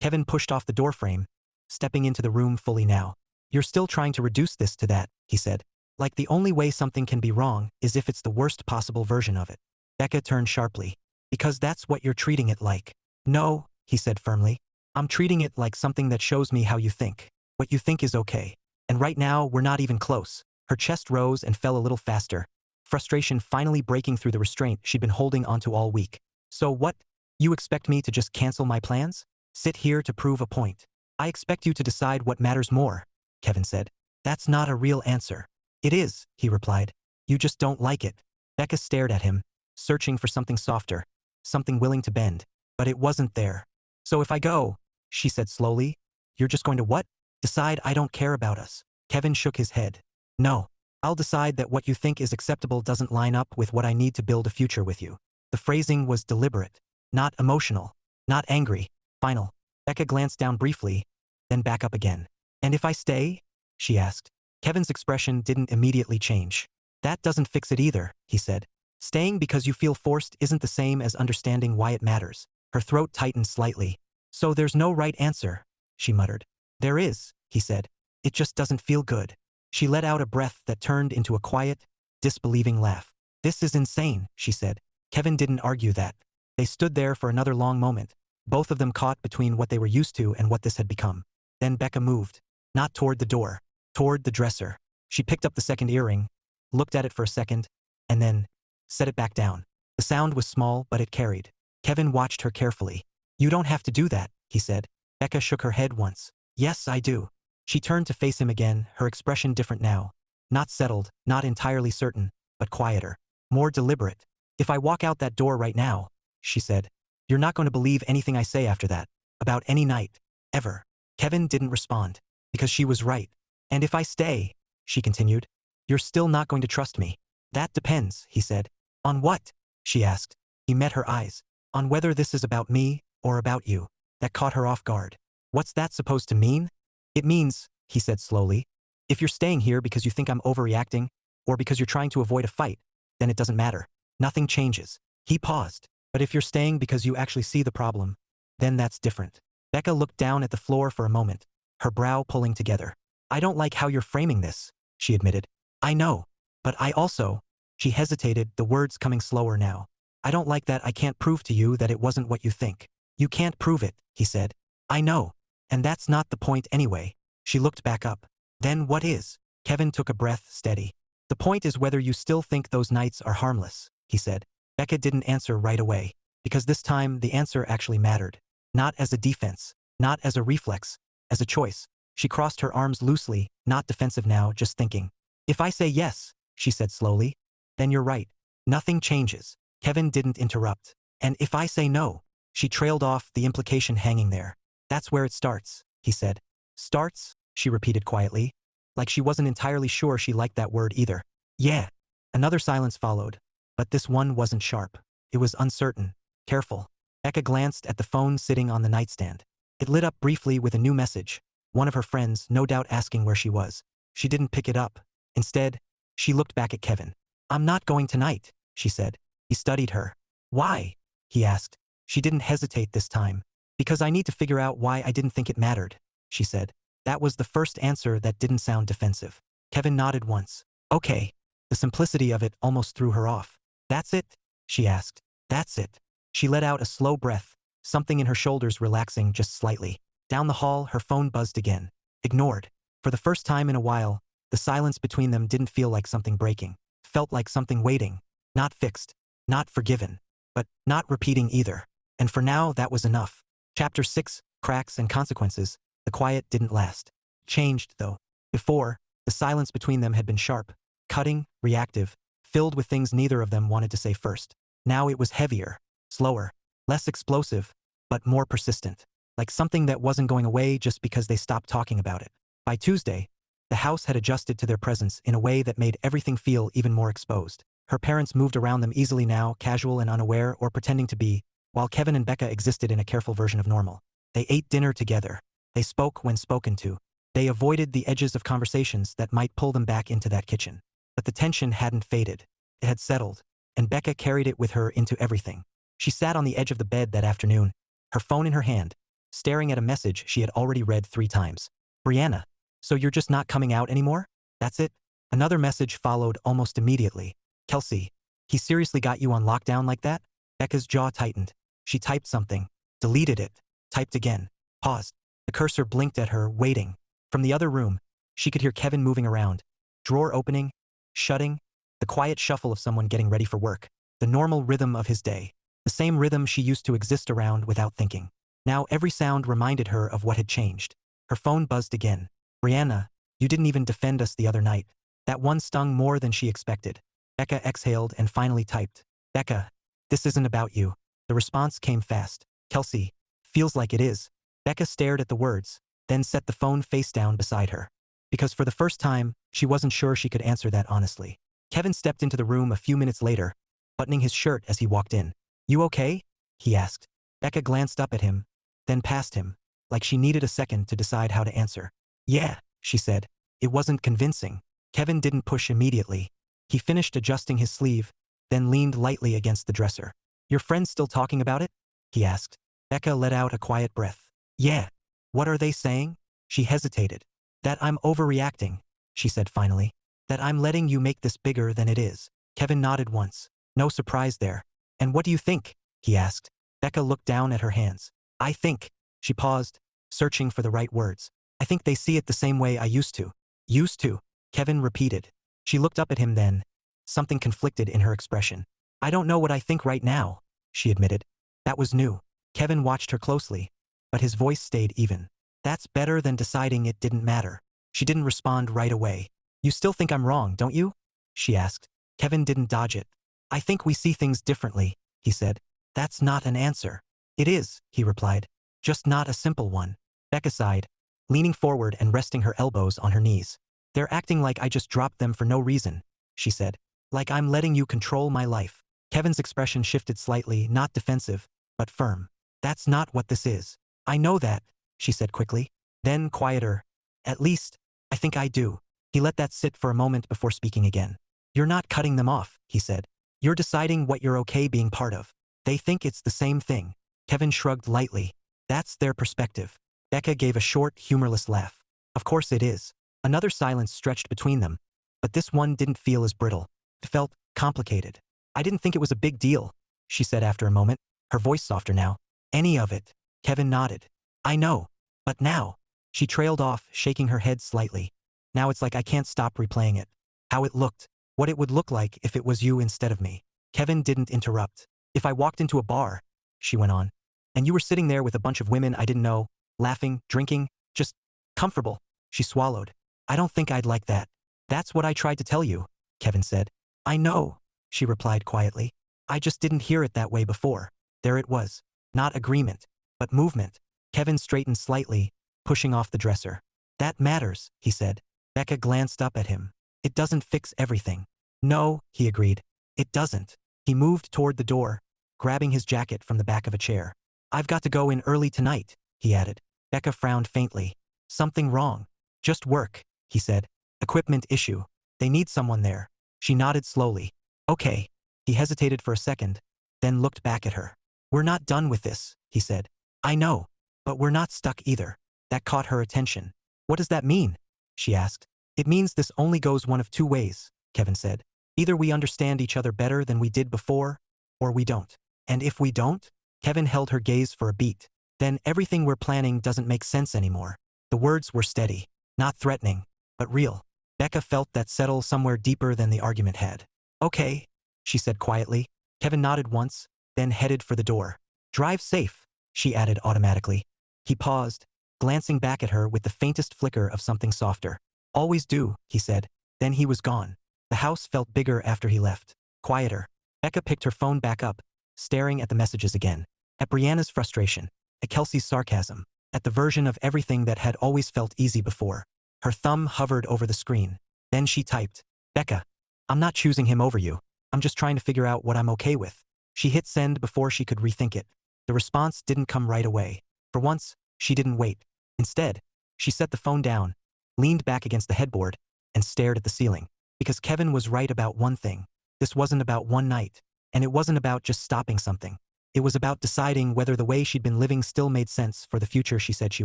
Kevin pushed off the doorframe, stepping into the room fully now. You're still trying to reduce this to that, he said. Like the only way something can be wrong is if it's the worst possible version of it. Becca turned sharply. Because that's what you're treating it like. No, he said firmly. I'm treating it like something that shows me how you think. What you think is okay. And right now, we're not even close. Her chest rose and fell a little faster, frustration finally breaking through the restraint she'd been holding onto all week. So what? You expect me to just cancel my plans? Sit here to prove a point. I expect you to decide what matters more, Kevin said. That's not a real answer. It is, he replied. You just don't like it. Becca stared at him, searching for something softer, something willing to bend, but it wasn't there. So if I go, she said slowly, you're just going to what? Decide I don't care about us. Kevin shook his head. No. I'll decide that what you think is acceptable doesn't line up with what I need to build a future with you. The phrasing was deliberate, not emotional, not angry, final. Becca glanced down briefly, then back up again. And if I stay? She asked. Kevin's expression didn't immediately change. That doesn't fix it either, he said. Staying because you feel forced isn't the same as understanding why it matters. Her throat tightened slightly. So there's no right answer, she muttered. There is, he said. It just doesn't feel good. She let out a breath that turned into a quiet, disbelieving laugh. This is insane, she said. Kevin didn't argue that. They stood there for another long moment, both of them caught between what they were used to and what this had become. Then Becca moved. Not toward the door. Toward the dresser. She picked up the second earring, looked at it for a second, and then set it back down. The sound was small, but it carried. Kevin watched her carefully. You don't have to do that, he said. Becca shook her head once. Yes, I do. She turned to face him again, her expression different now. Not settled, not entirely certain, but quieter. More deliberate. If I walk out that door right now, she said, you're not going to believe anything I say after that. About any night. Ever. Kevin didn't respond. Because she was right. And if I stay, she continued, you're still not going to trust me. That depends, he said. On what? She asked. He met her eyes. On whether this is about me or about you. That caught her off guard. What's that supposed to mean? It means, he said slowly, if you're staying here because you think I'm overreacting, or because you're trying to avoid a fight, then it doesn't matter. Nothing changes. He paused. But if you're staying because you actually see the problem, then that's different. Becca looked down at the floor for a moment, her brow pulling together. I don't like how you're framing this, she admitted. I know. But I also, she hesitated, the words coming slower now. I don't like that I can't prove to you that it wasn't what you think. You can't prove it, he said. I know. And that's not the point anyway. She looked back up. Then what is? Kevin took a breath, steady. The point is whether you still think those nights are harmless, he said. Becca didn't answer right away, because this time the answer actually mattered. Not as a defense, not as a reflex, as a choice. She crossed her arms loosely, not defensive now, just thinking. If I say yes, she said slowly, then you're right. Nothing changes. Kevin didn't interrupt. And if I say no, she trailed off, the implication hanging there. That's where it starts, he said. Starts? She repeated quietly, like she wasn't entirely sure she liked that word either. Yeah. Another silence followed, but this one wasn't sharp. It was uncertain, careful. Becca glanced at the phone sitting on the nightstand. It lit up briefly with a new message, one of her friends, no doubt asking where she was. She didn't pick it up. Instead, she looked back at Kevin. I'm not going tonight, she said. He studied her. Why? He asked. She didn't hesitate this time. Because I need to figure out why I didn't think it mattered, she said. That was the first answer that didn't sound defensive. Kevin nodded once. Okay. The simplicity of it almost threw her off. That's it? She asked. That's it. She let out a slow breath, something in her shoulders relaxing just slightly. Down the hall, her phone buzzed again. Ignored. For the first time in a while, The silence between them didn't feel like something breaking. It felt like something waiting. Not fixed. Not forgiven. But not repeating either. And for now, that was enough. Chapter 6, Cracks and Consequences. The quiet didn't last. Changed, though. Before, the silence between them had been sharp, cutting, reactive, filled with things neither of them wanted to say first. Now it was heavier, slower, less explosive, but more persistent. Like something that wasn't going away just because they stopped talking about it. By Tuesday, the house had adjusted to their presence in a way that made everything feel even more exposed. Her parents moved around them easily now, casual and unaware or pretending to be, while Kevin and Becca existed in a careful version of normal. They ate dinner together. They spoke when spoken to. They avoided the edges of conversations that might pull them back into that kitchen. But the tension hadn't faded. It had settled, and Becca carried it with her into everything. She sat on the edge of the bed that afternoon, her phone in her hand, staring at a message she had already read 3 times. Brianna, so you're just not coming out anymore? That's it? Another message followed almost immediately. Kelsey, he seriously got you on lockdown like that? Becca's jaw tightened. She typed something, deleted it, typed again, paused. The cursor blinked at her, waiting. From the other room, she could hear Kevin moving around. Drawer opening, shutting, the quiet shuffle of someone getting ready for work. The normal rhythm of his day. The same rhythm she used to exist around without thinking. Now every sound reminded her of what had changed. Her phone buzzed again. Brianna, you didn't even defend us the other night. That one stung more than she expected. Becca exhaled and finally typed. Becca, this isn't about you. The response came fast. Kelsey, feels like it is. Becca stared at the words, then set the phone face down beside her. Because for the first time, she wasn't sure she could answer that honestly. Kevin stepped into the room a few minutes later, buttoning his shirt as he walked in. You okay? He asked. Becca glanced up at him, then past him, like she needed a second to decide how to answer. Yeah, she said. It wasn't convincing. Kevin didn't push immediately. He finished adjusting his sleeve, then leaned lightly against the dresser. Your friends still talking about it? He asked. Becca let out a quiet breath. Yeah. What are they saying? She hesitated. That I'm overreacting, she said finally. That I'm letting you make this bigger than it is. Kevin nodded once. No surprise there. And what do you think? He asked. Becca looked down at her hands. I think. She paused, searching for the right words. I think they see it the same way I used to. Used to? Kevin repeated. She looked up at him then. Something conflicted in her expression. I don't know what I think right now, she admitted. That was new. Kevin watched her closely, but his voice stayed even. That's better than deciding it didn't matter. She didn't respond right away. You still think I'm wrong, don't you? She asked. Kevin didn't dodge it. I think we see things differently, he said. That's not an answer. It is, he replied. Just not a simple one. Becca sighed, leaning forward and resting her elbows on her knees. They're acting like I just dropped them for no reason, she said. Like I'm letting you control my life. Kevin's expression shifted slightly, not defensive, but firm. That's not what this is. I know that, she said quickly. Then quieter. At least, I think I do. He let that sit for a moment before speaking again. You're not cutting them off, he said. You're deciding what you're okay being part of. They think it's the same thing. Kevin shrugged lightly. That's their perspective. Becca gave a short, humorless laugh. Of course it is. Another silence stretched between them, but this one didn't feel as brittle. It felt complicated. I didn't think it was a big deal, she said after a moment, her voice softer now. Any of it. Kevin nodded. I know. But now. She trailed off, shaking her head slightly. Now it's like I can't stop replaying it. How it looked. What it would look like if it was you instead of me. Kevin didn't interrupt. If I walked into a bar, she went on, and you were sitting there with a bunch of women I didn't know, laughing, drinking, just comfortable. She swallowed. I don't think I'd like that. That's what I tried to tell you, Kevin said. I know, she replied quietly. I just didn't hear it that way before. There it was. Not agreement, but movement. Kevin straightened slightly, pushing off the dresser. That matters, he said. Becca glanced up at him. It doesn't fix everything. No, he agreed. It doesn't. He moved toward the door, grabbing his jacket from the back of a chair. I've got to go in early tonight, he added. Becca frowned faintly. Something wrong. Just work, he said. Equipment issue. They need someone there. She nodded slowly. Okay. He hesitated for a second, then looked back at her. We're not done with this, he said. I know, but we're not stuck either. That caught her attention. What does that mean? She asked. It means this only goes one of two ways, Kevin said. Either we understand each other better than we did before, or we don't. And if we don't? Kevin held her gaze for a beat. Then everything we're planning doesn't make sense anymore. The words were steady, not threatening, but real. Becca felt that settle somewhere deeper than the argument had. Okay, she said quietly. Kevin nodded once, then headed for the door. Drive safe, she added automatically. He paused, glancing back at her with the faintest flicker of something softer. Always do, he said. Then he was gone. The house felt bigger after he left. Quieter. Becca picked her phone back up, staring at the messages again. At Brianna's frustration. At Kelsey's sarcasm. At the version of everything that had always felt easy before. Her thumb hovered over the screen. Then she typed, Becca, I'm not choosing him over you. I'm just trying to figure out what I'm okay with. She hit send before she could rethink it. The response didn't come right away. For once, she didn't wait. Instead, she set the phone down, leaned back against the headboard, and stared at the ceiling. Because Kevin was right about one thing. This wasn't about one night. And it wasn't about just stopping something. It was about deciding whether the way she'd been living still made sense for the future she said she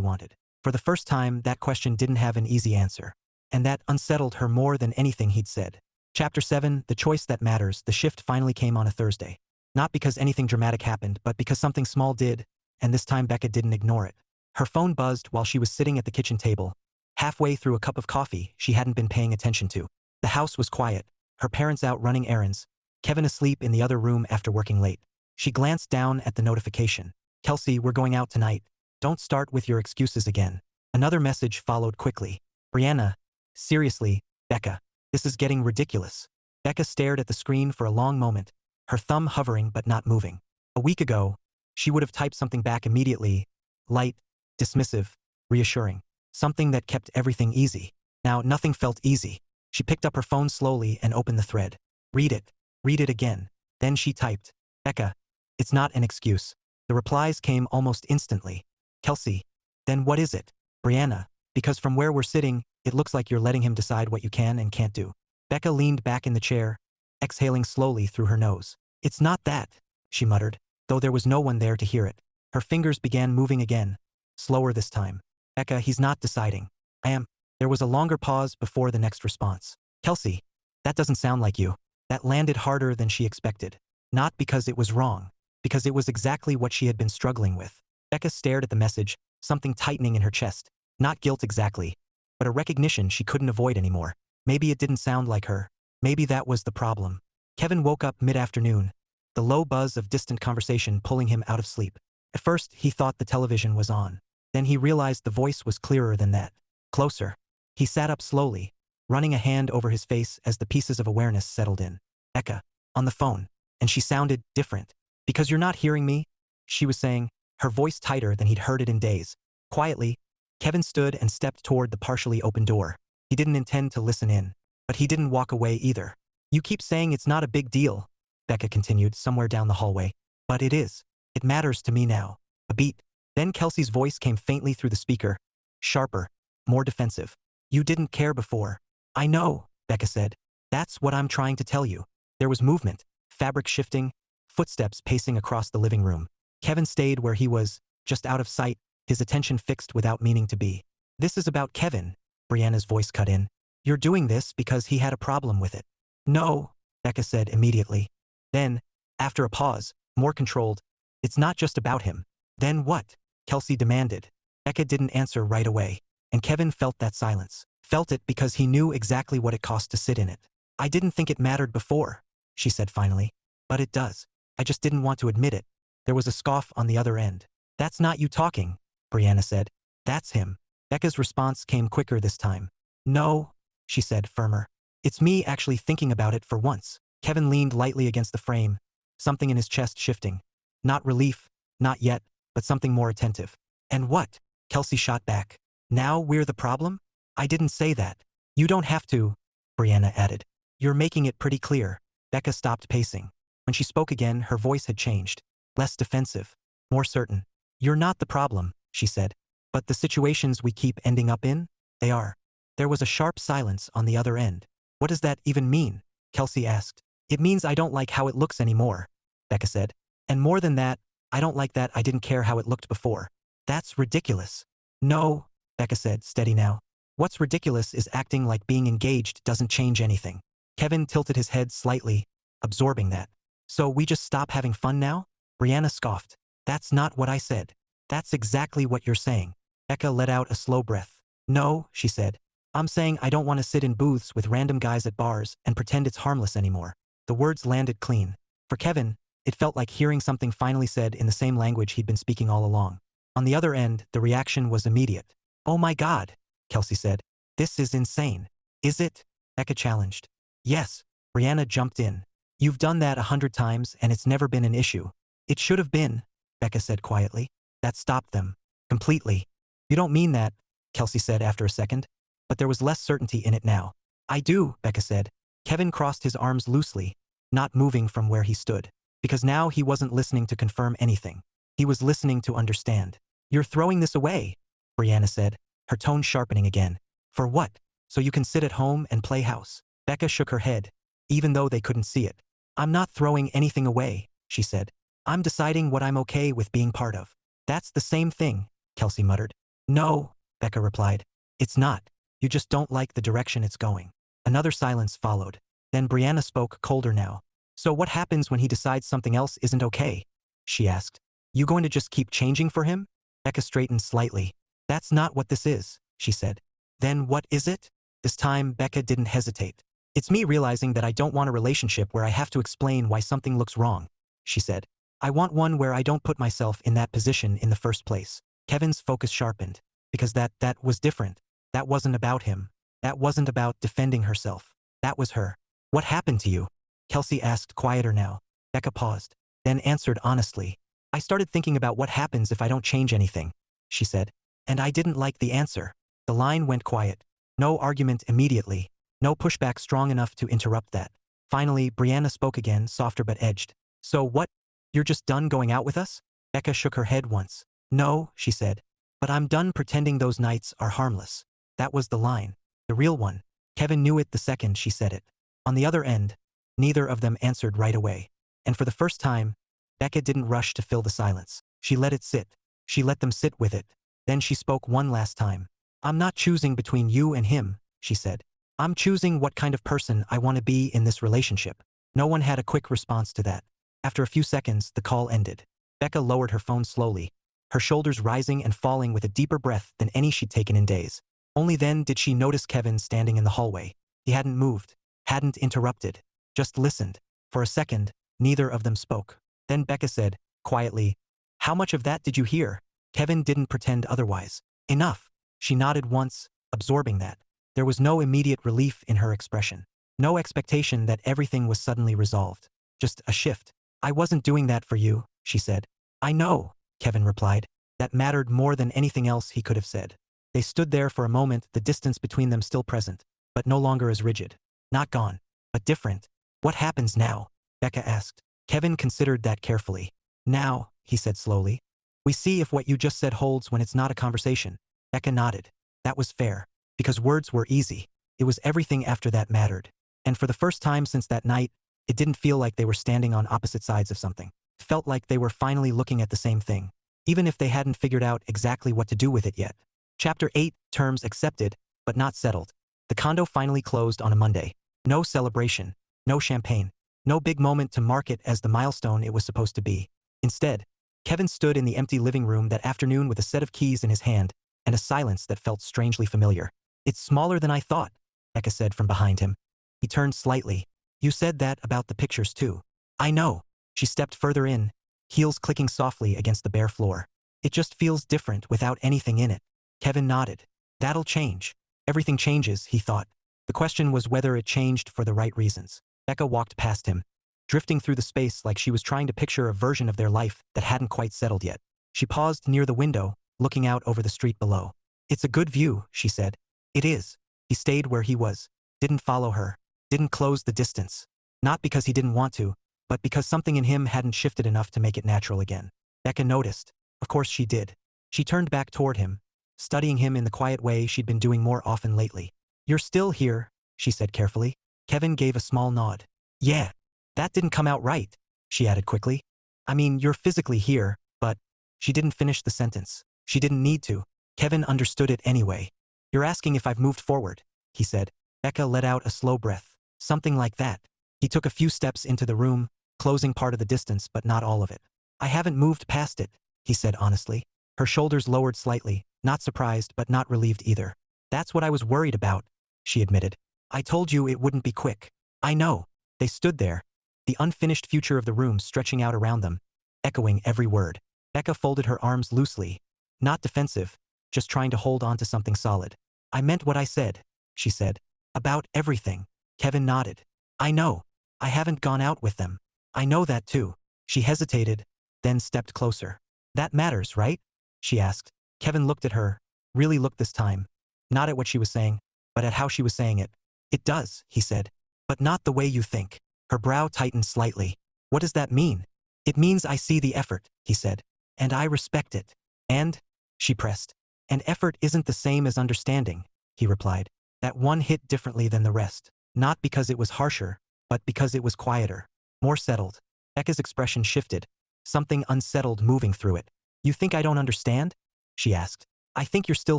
wanted. For the first time, that question didn't have an easy answer. And that unsettled her more than anything he'd said. Chapter 7, The Choice That Matters. The shift finally came on a Thursday. Not because anything dramatic happened, but because something small did, and this time Becca didn't ignore it. Her phone buzzed while she was sitting at the kitchen table, halfway through a cup of coffee she hadn't been paying attention to. The house was quiet, her parents out running errands, Kevin asleep in the other room after working late. She glanced down at the notification. Kelsey, we're going out tonight. Don't start with your excuses again. Another message followed quickly. Brianna, seriously, Becca, this is getting ridiculous. Becca stared at the screen for a long moment, her thumb hovering but not moving. A week ago, she would have typed something back immediately, light, dismissive, reassuring. Something that kept everything easy. Now nothing felt easy. She picked up her phone slowly and opened the thread. Read it. Read it again. Then she typed, Becca, it's not an excuse. The replies came almost instantly. Kelsey, then what is it? Brianna, because from where we're sitting, it looks like you're letting him decide what you can and can't do. Becca leaned back in the chair, exhaling slowly through her nose. It's not that, she muttered, though there was no one there to hear it. Her fingers began moving again, slower this time. Becca, he's not deciding. I am. There was a longer pause before the next response. Kelsey, that doesn't sound like you. That landed harder than she expected. Not because it was wrong, because it was exactly what she had been struggling with. Becca stared at the message, something tightening in her chest. Not guilt exactly, but a recognition she couldn't avoid anymore. Maybe it didn't sound like her. Maybe that was the problem. Kevin woke up mid-afternoon, the low buzz of distant conversation pulling him out of sleep. At first, he thought the television was on. Then he realized the voice was clearer than that. Closer. He sat up slowly, running a hand over his face as the pieces of awareness settled in. Becca, on the phone. And she sounded different. Because you're not hearing me? She was saying, her voice tighter than he'd heard it in days. Quietly, Kevin stood and stepped toward the partially open door. He didn't intend to listen in. But he didn't walk away either. You keep saying it's not a big deal, Becca continued somewhere down the hallway. But it is. It matters to me now. A beat. Then Kelsey's voice came faintly through the speaker. Sharper. More defensive. You didn't care before. I know, Becca said. That's what I'm trying to tell you. There was movement, fabric shifting, footsteps pacing across the living room. Kevin stayed where he was, just out of sight, his attention fixed without meaning to be. This is about Kevin, Brianna's voice cut in. You're doing this because he had a problem with it. No, Becca said immediately. Then, after a pause, more controlled, it's not just about him. Then what? Kelsey demanded. Becca didn't answer right away, and Kevin felt that silence. Felt it because he knew exactly what it cost to sit in it. I didn't think it mattered before, she said finally. But it does. I just didn't want to admit it. There was a scoff on the other end. That's not you talking, Brianna said. That's him. Becca's response came quicker this time. No, she said, firmer. It's me actually thinking about it for once. Kevin leaned lightly against the frame, something in his chest shifting. Not relief, not yet, but something more attentive. And what? Kelsey shot back. Now we're the problem? I didn't say that. You don't have to, Brianna added. You're making it pretty clear. Becca stopped pacing. When she spoke again, her voice had changed. Less defensive. More certain. You're not the problem, she said. But the situations we keep ending up in? They are. There was a sharp silence on the other end. What does that even mean? Kelsey asked. It means I don't like how it looks anymore, Becca said. And more than that, I don't like that I didn't care how it looked before. That's ridiculous. No, Becca said, steady now. What's ridiculous is acting like being engaged doesn't change anything. Kevin tilted his head slightly, absorbing that. So we just stop having fun now? Brianna scoffed. That's not what I said. That's exactly what you're saying. Becca let out a slow breath. No, she said. I'm saying I don't want to sit in booths with random guys at bars and pretend it's harmless anymore. The words landed clean. For Kevin, it felt like hearing something finally said in the same language he'd been speaking all along. On the other end, the reaction was immediate. "Oh my God," Kelsey said. "This is insane." "Is it?" Becca challenged. "Yes," Brianna jumped in. "You've done that 100 times and it's never been an issue." "It should have been," Becca said quietly. That stopped them. Completely. "You don't mean that," Kelsey said after a second. But there was less certainty in it now. "I do," Becca said. Kevin crossed his arms loosely, not moving from where he stood. Because now he wasn't listening to confirm anything. He was listening to understand. "You're throwing this away," Brianna said, her tone sharpening again. "For what? So you can sit at home and play house?" Becca shook her head, even though they couldn't see it. "I'm not throwing anything away," she said. "I'm deciding what I'm okay with being part of." "That's the same thing," Kelsey muttered. "No," Becca replied. "It's not. You just don't like the direction it's going." Another silence followed. Then Brianna spoke, colder now. "So what happens when he decides something else isn't okay?" she asked. "You going to just keep changing for him?" Becca straightened slightly. "That's not what this is," she said. "Then what is it?" This time, Becca didn't hesitate. "It's me realizing that I don't want a relationship where I have to explain why something looks wrong," she said. "I want one where I don't put myself in that position in the first place." Kevin's focus sharpened. Because that was different. That wasn't about him. That wasn't about defending herself. That was her. "What happened to you?" Kelsey asked, quieter now. Becca paused, then answered honestly. "I started thinking about what happens if I don't change anything," she said. "And I didn't like the answer." The line went quiet. No argument immediately. No pushback strong enough to interrupt that. Finally, Brianna spoke again, softer but edged. "So what? You're just done going out with us?" Becca shook her head once. "No," she said. "But I'm done pretending those nights are harmless." That was the line. The real one. Kevin knew it the second she said it. On the other end, neither of them answered right away. And for the first time, Becca didn't rush to fill the silence. She let it sit. She let them sit with it. Then she spoke one last time. "I'm not choosing between you and him," she said. "I'm choosing what kind of person I want to be in this relationship." No one had a quick response to that. After a few seconds, the call ended. Becca lowered her phone slowly, her shoulders rising and falling with a deeper breath than any she'd taken in days. Only then did she notice Kevin standing in the hallway. He hadn't moved, hadn't interrupted, just listened. For a second, neither of them spoke. Then Becca said, quietly, "How much of that did you hear?" Kevin didn't pretend otherwise. "Enough." She nodded once, absorbing that. There was no immediate relief in her expression. No expectation that everything was suddenly resolved. Just a shift. "I wasn't doing that for you," she said. "I know," Kevin replied. That mattered more than anything else he could have said. They stood there for a moment, the distance between them still present, but no longer as rigid. Not gone, but different. "What happens now?" Becca asked. Kevin considered that carefully. "Now," he said slowly, "we see if what you just said holds when it's not a conversation." Becca nodded. That was fair. Because words were easy. It was everything after that mattered. And for the first time since that night, it didn't feel like they were standing on opposite sides of something. It felt like they were finally looking at the same thing, even if they hadn't figured out exactly what to do with it yet. Chapter 8, Terms Accepted, but Not Settled. The condo finally closed on a Monday. No celebration, no champagne, no big moment to mark it as the milestone it was supposed to be. Instead, Kevin stood in the empty living room that afternoon with a set of keys in his hand and a silence that felt strangely familiar. "It's smaller than I thought," Becca said from behind him. He turned slightly. "You said that about the pictures too." "I know." She stepped further in, heels clicking softly against the bare floor. "It just feels different without anything in it." Kevin nodded. "That'll change." Everything changes, he thought. The question was whether it changed for the right reasons. Becca walked past him, drifting through the space like she was trying to picture a version of their life that hadn't quite settled yet. She paused near the window, looking out over the street below. "It's a good view," she said. "It is." He stayed where he was, didn't follow her, didn't close the distance. Not because he didn't want to, but because something in him hadn't shifted enough to make it natural again. Becca noticed. Of course she did. She turned back toward him, studying him in the quiet way she'd been doing more often lately. "You're still here," she said carefully. Kevin gave a small nod. "Yeah. That didn't come out right," she added quickly. "I mean, you're physically here, but..." She didn't finish the sentence. She didn't need to. Kevin understood it anyway. "You're asking if I've moved forward," he said. Becca let out a slow breath. "Something like that." He took a few steps into the room, closing part of the distance but not all of it. "I haven't moved past it," he said honestly. Her shoulders lowered slightly, not surprised but not relieved either. That's what I was worried about, she admitted. I told you it wouldn't be quick. I know. They stood there, the unfinished future of the room stretching out around them, echoing every word. Becca folded her arms loosely, not defensive, just trying to hold on to something solid. I meant what I said, she said. About everything. Kevin nodded. I know. I haven't gone out with them. I know that too. She hesitated, then stepped closer. That matters, right? She asked. Kevin looked at her, really looked this time. Not at what she was saying, but at how she was saying it. It does, he said. But not the way you think. Her brow tightened slightly. What does that mean? It means I see the effort, he said. And I respect it. And? She pressed. And effort isn't the same as understanding, he replied. That one hit differently than the rest. Not because it was harsher, but because it was quieter. More settled. Becca's expression shifted. Something unsettled moving through it. You think I don't understand? She asked. I think you're still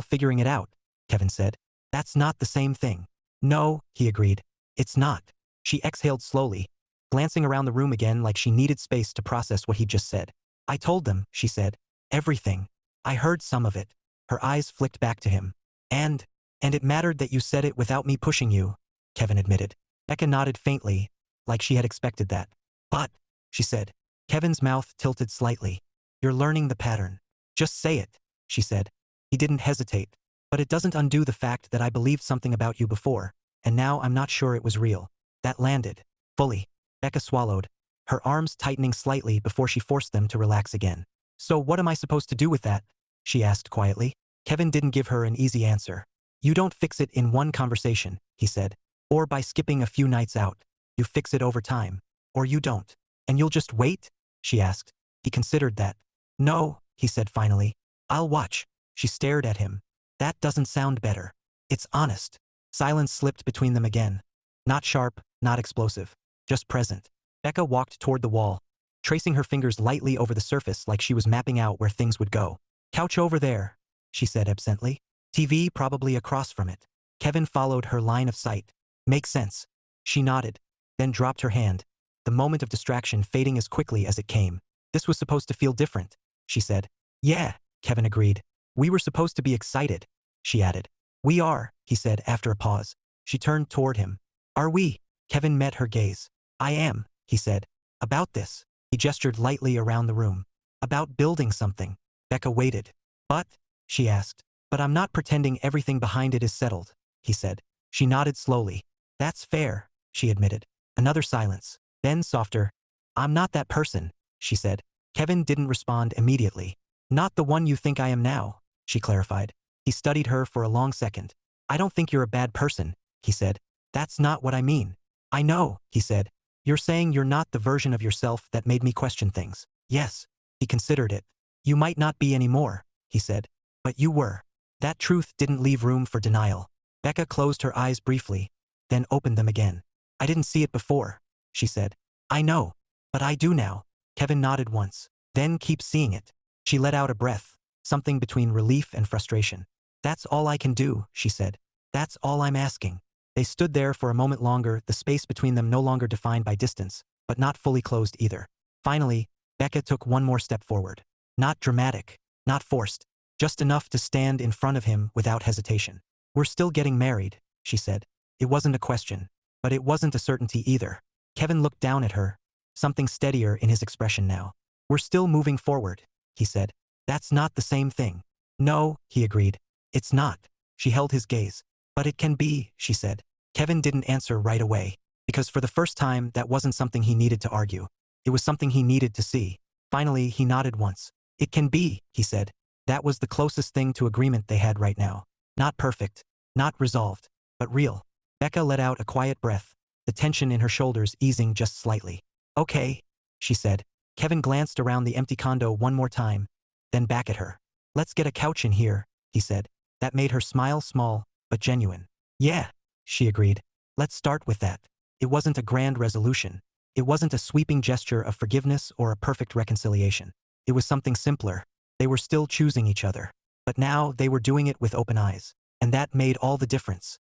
figuring it out, Kevin said. That's not the same thing. No, he agreed. It's not. She exhaled slowly, glancing around the room again like she needed space to process what he'd just said. I told them, she said. Everything. I heard some of it. Her eyes flicked back to him. And it mattered that you said it without me pushing you, Kevin admitted. Becca nodded faintly, like she had expected that. But, she said. Kevin's mouth tilted slightly. You're learning the pattern. Just say it, she said. He didn't hesitate. But it doesn't undo the fact that I believed something about you before, and now I'm not sure it was real. That landed. Fully. Becca swallowed, her arms tightening slightly before she forced them to relax again. So what am I supposed to do with that? She asked quietly. Kevin didn't give her an easy answer. You don't fix it in one conversation, he said. Or by skipping a few nights out. You fix it over time. Or you don't. And you'll just wait? She asked. He considered that. No, he said finally. I'll watch. She stared at him. That doesn't sound better. It's honest. Silence slipped between them again. Not sharp, not explosive. Just present. Becca walked toward the wall, tracing her fingers lightly over the surface like she was mapping out where things would go. Couch over there, she said absently. TV probably across from it. Kevin followed her line of sight. Makes sense. She nodded, then dropped her hand, the moment of distraction fading as quickly as it came. This was supposed to feel different, she said. Yeah, Kevin agreed. We were supposed to be excited, she added. We are, he said after a pause. She turned toward him. Are we? Kevin met her gaze. I am, he said. About this. He gestured lightly around the room. About building something. Becca waited. But? She asked. But I'm not pretending everything behind it is settled, he said. She nodded slowly. That's fair, she admitted. Another silence. Then softer. I'm not that person, she said. Kevin didn't respond immediately. Not the one you think I am now, she clarified. He studied her for a long second. I don't think you're a bad person, he said. That's not what I mean. I know, he said. You're saying you're not the version of yourself that made me question things. Yes. He considered it. You might not be anymore, he said. But you were. That truth didn't leave room for denial. Becca closed her eyes briefly, then opened them again. I didn't see it before, she said. I know. But I do now. Kevin nodded once. Then keep seeing it. She let out a breath, something between relief and frustration. That's all I can do, she said. That's all I'm asking. They stood there for a moment longer, the space between them no longer defined by distance, but not fully closed either. Finally, Becca took one more step forward. Not dramatic, not forced, just enough to stand in front of him without hesitation. We're still getting married, she said. It wasn't a question, but it wasn't a certainty either. Kevin looked down at her, something steadier in his expression now. We're still moving forward, he said. That's not the same thing. No, he agreed. It's not. She held his gaze. But it can be, she said. Kevin didn't answer right away, because for the first time that wasn't something he needed to argue. It was something he needed to see. Finally, he nodded once. It can be, he said. That was the closest thing to agreement they had right now. Not perfect, not resolved, but real. Becca let out a quiet breath, the tension in her shoulders easing just slightly. Okay, she said. Kevin glanced around the empty condo one more time, then back at her. Let's get a couch in here, he said. That made her smile small, but genuine. Yeah, she agreed. Let's start with that. It wasn't a grand resolution. It wasn't a sweeping gesture of forgiveness or a perfect reconciliation. It was something simpler. They were still choosing each other. But now they were doing it with open eyes. And that made all the difference.